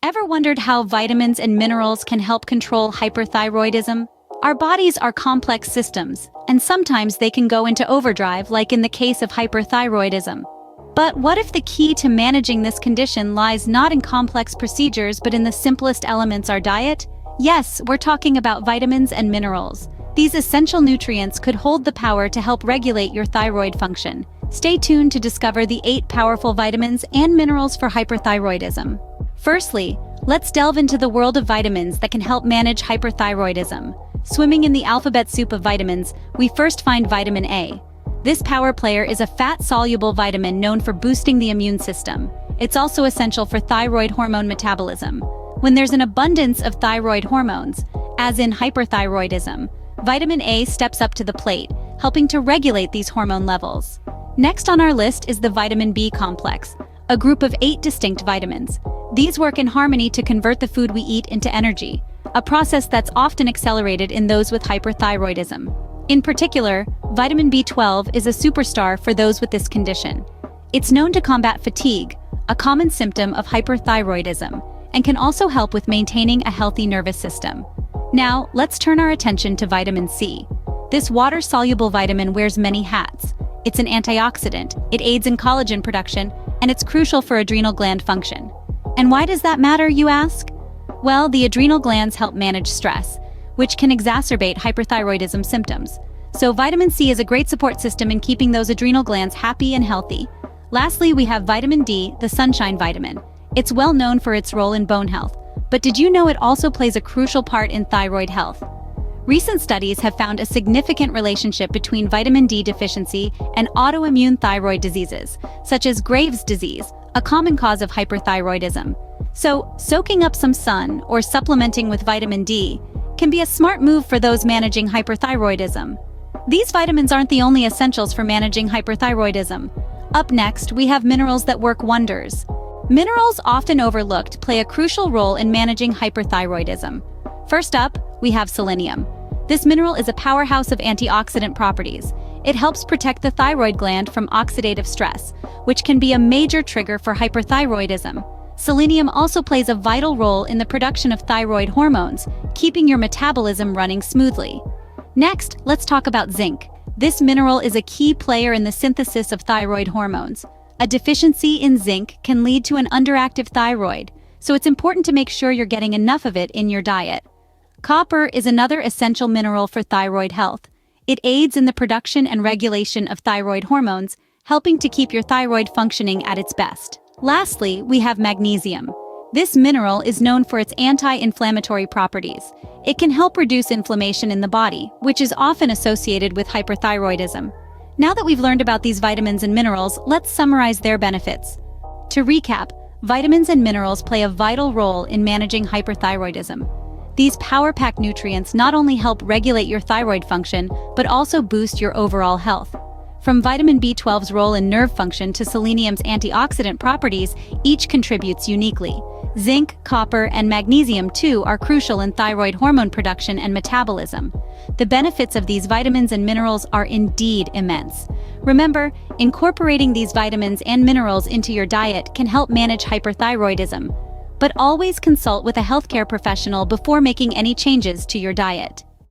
Ever wondered how vitamins and minerals can help control hyperthyroidism? Our bodies are complex systems, and sometimes they can go into overdrive, like in the case of hyperthyroidism. But what if the key to managing this condition lies not in complex procedures but in the simplest elements, our diet? Yes, we're talking about vitamins and minerals. These essential nutrients could hold the power to help regulate your thyroid function. Stay tuned to discover the 8 powerful vitamins and minerals for hyperthyroidism. Firstly, let's delve into the world of vitamins that can help manage hyperthyroidism. Swimming in the alphabet soup of vitamins, we first find vitamin A. This power player is a fat-soluble vitamin known for boosting the immune system. It's also essential for thyroid hormone metabolism. When there's an abundance of thyroid hormones, as in hyperthyroidism, vitamin A steps up to the plate, helping to regulate these hormone levels. Next on our list is the vitamin B complex, a group of 8 distinct vitamins. These work in harmony to convert the food we eat into energy, a process that's often accelerated in those with hyperthyroidism. In particular, vitamin B12 is a superstar for those with this condition. It's known to combat fatigue, a common symptom of hyperthyroidism, and can also help with maintaining a healthy nervous system. Now, let's turn our attention to vitamin C. This water-soluble vitamin wears many hats. It's an antioxidant, it aids in collagen production, and it's crucial for adrenal gland function. And why does that matter, you ask? Well, the adrenal glands help manage stress, which can exacerbate hyperthyroidism symptoms. So vitamin C is a great support system in keeping those adrenal glands happy and healthy. Lastly, we have vitamin D, the sunshine vitamin. It's well known for its role in bone health, but did you know it also plays a crucial part in thyroid health? Recent studies have found a significant relationship between vitamin D deficiency and autoimmune thyroid diseases, such as Graves' disease, a common cause of hyperthyroidism. So, soaking up some sun or supplementing with vitamin D can be a smart move for those managing hyperthyroidism. These vitamins aren't the only essentials for managing hyperthyroidism. Up next, we have minerals that work wonders. Minerals, often overlooked, play a crucial role in managing hyperthyroidism. First up, we have selenium. This mineral is a powerhouse of antioxidant properties. It helps protect the thyroid gland from oxidative stress, which can be a major trigger for hyperthyroidism. Selenium also plays a vital role in the production of thyroid hormones, keeping your metabolism running smoothly. Next, let's talk about zinc. This mineral is a key player in the synthesis of thyroid hormones. A deficiency in zinc can lead to an underactive thyroid, so it's important to make sure you're getting enough of it in your diet. Copper is another essential mineral for thyroid health. It aids in the production and regulation of thyroid hormones, helping to keep your thyroid functioning at its best. Lastly, we have magnesium. This mineral is known for its anti-inflammatory properties. It can help reduce inflammation in the body, which is often associated with hyperthyroidism. Now that we've learned about these vitamins and minerals, let's summarize their benefits. To recap, vitamins and minerals play a vital role in managing hyperthyroidism. These power-packed nutrients not only help regulate your thyroid function, but also boost your overall health. From vitamin B12's role in nerve function to selenium's antioxidant properties, each contributes uniquely. Zinc, copper, and magnesium, too, are crucial in thyroid hormone production and metabolism. The benefits of these vitamins and minerals are indeed immense. Remember, incorporating these vitamins and minerals into your diet can help manage hyperthyroidism. But always consult with a healthcare professional before making any changes to your diet.